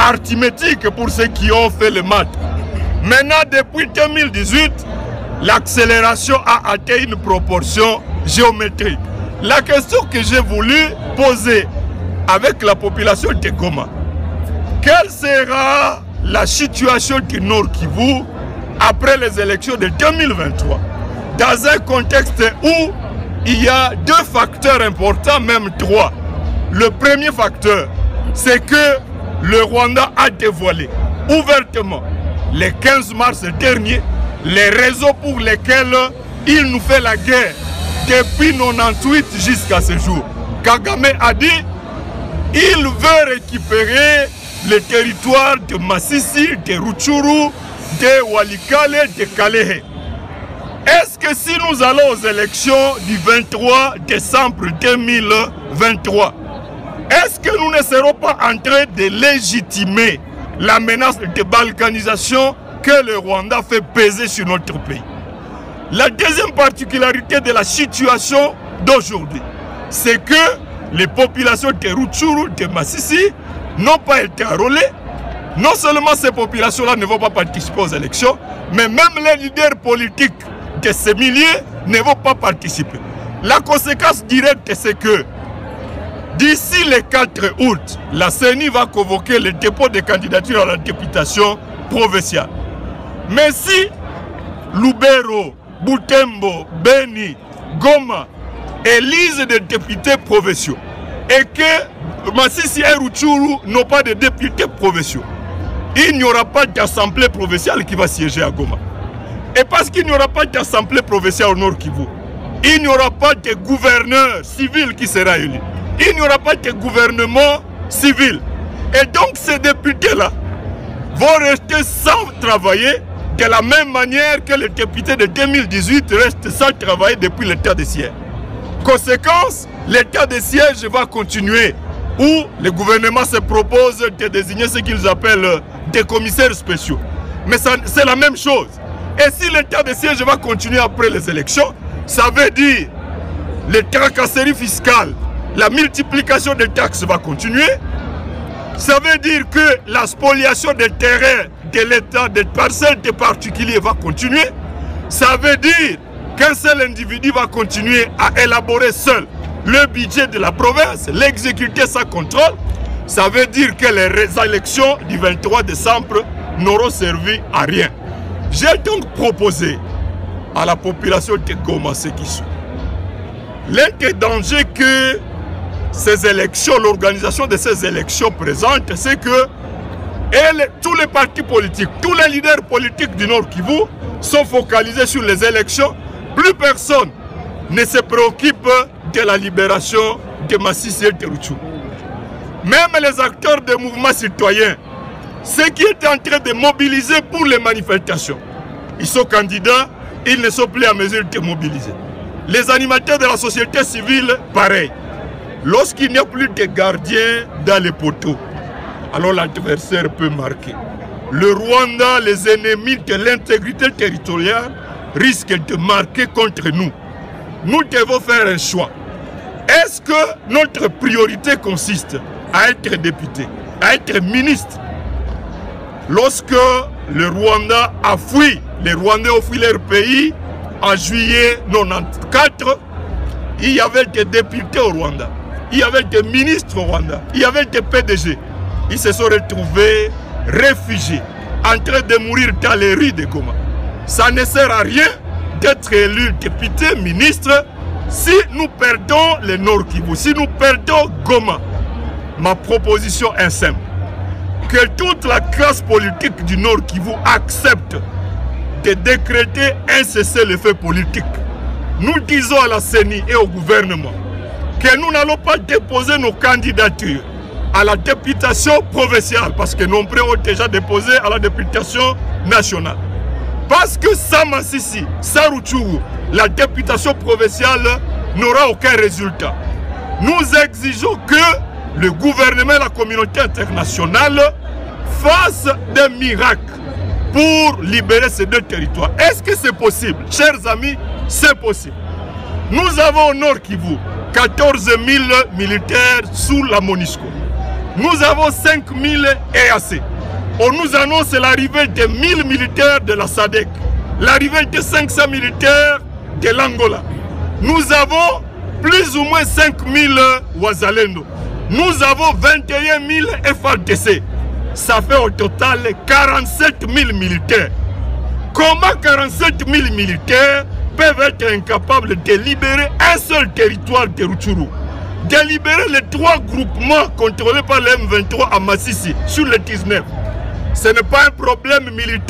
arithmétique pour ceux qui ont fait le maths. Maintenant, depuis 2018, l'accélération a atteint une proportion géométrique. La question que j'ai voulu poser avec la population de Goma, quelle sera la situation du Nord Kivu après les élections de 2023, dans un contexte où il y a deux facteurs importants, même trois. Le premier facteur, c'est que le Rwanda a dévoilé ouvertement, le 15 mars dernier, les raisons pour lesquelles il nous fait la guerre depuis 1998 jusqu'à ce jour. Kagame a dit il veut récupérer le territoire de Masisi, de Rutshuru, de Walikale, de Kalehe. Est-ce que si nous allons aux élections du 23 décembre 2023, est-ce que nous ne serons pas en train de légitimer la menace de balkanisation que le Rwanda fait peser sur notre pays? La deuxième particularité de la situation d'aujourd'hui, c'est que les populations de Rutshuru, de Masisi, n'ont pas été enrôlées. Non seulement ces populations-là ne vont pas participer aux élections, mais même les leaders politiques de ces milliers ne vont pas participer. La conséquence directe, c'est que d'ici le 4 août, la CENI va convoquer le dépôt de candidature à la députation provinciale. Mais si Lubero, Butembo, Beni, Goma élisent des députés provinciaux et que Masisi et Rutshuru n'ont pas de députés provinciaux, il n'y aura pas d'assemblée provinciale qui va siéger à Goma. Et parce qu'il n'y aura pas d'assemblée provinciale au Nord Kivu, il n'y aura pas de gouverneur civil qui sera élu. Il n'y aura pas de gouvernement civil. Et donc ces députés-là vont rester sans travailler de la même manière que les députés de 2018 restent sans travailler depuis l'état de siège. Conséquence, l'état de siège va continuer où le gouvernement se propose de désigner ce qu'ils appellent des commissaires spéciaux. Mais c'est la même chose. Et si l'état de siège va continuer après les élections, ça veut dire les tracasseries fiscales, la multiplication des taxes va continuer. Ça veut dire que la spoliation des terrains de l'État, des parcelles des particuliers va continuer. Ça veut dire qu'un seul individu va continuer à élaborer seul le budget de la province, l'exécuter sans contrôle. Ça veut dire que les élections du 23 décembre n'auront servi à rien. J'ai donc proposé à la population de Goma ce qui sont. L'un des dangers que ces élections, l'organisation de ces élections présente, c'est que tous les partis politiques, tous les leaders politiques du Nord Kivu sont focalisés sur les élections. Plus personne ne se préoccupe de la libération de Masisi et de Rutshuru. Même les acteurs des mouvements citoyens, ceux qui étaient en train de mobiliser pour les manifestations, ils sont candidats, ils ne sont plus à mesure de mobiliser. Les animateurs de la société civile, pareil. Lorsqu'il n'y a plus de gardiens dans les poteaux, alors l'adversaire peut marquer. Le Rwanda, les ennemis de l'intégrité territoriale, risquent de marquer contre nous. Nous devons faire un choix. Est-ce que notre priorité consiste à être député, à être ministre? Lorsque le Rwanda a fui, les Rwandais ont fui leur pays en juillet 1994, il y avait des députés au Rwanda, il y avait des ministres au Rwanda, il y avait des PDG. Ils se sont retrouvés réfugiés, en train de mourir dans les rues de Goma. Ça ne sert à rien d'être élu député, ministre, si nous perdons le Nord Kivu, si nous perdons Goma. Ma proposition est simple. Que toute la classe politique du Nord Kivu accepte de décréter un cessez-le-feu politique. Nous disons à la CENI et au gouvernement que nous n'allons pas déposer nos candidatures à la députation provinciale, parce que nombreux ont déjà déposé à la députation nationale. Parce que sans Masisi, sans Rutshuru, la députation provinciale n'aura aucun résultat. Nous exigeons que le gouvernement et la communauté internationale fassent des miracles pour libérer ces deux territoires. Est-ce que c'est possible? Chers amis, c'est possible. Nous avons au Nord Kivu 14 000 militaires sous la MONUSCO. nous avons 5000 EAC. On nous annonce l'arrivée de 1000 militaires de la SADC, l'arrivée de 500 militaires de l'Angola. Nous avons plus ou moins 5000 Wazalendo. Nous avons 21 000 FARDC. Ça fait au total 47 000 militaires. Comment 47 000 militaires peuvent être incapables de libérer un seul territoire de Rutshuru, de libérer les 3 groupements contrôlés par le M23 à Massissi sur le 19? Ce n'est pas un problème militaire.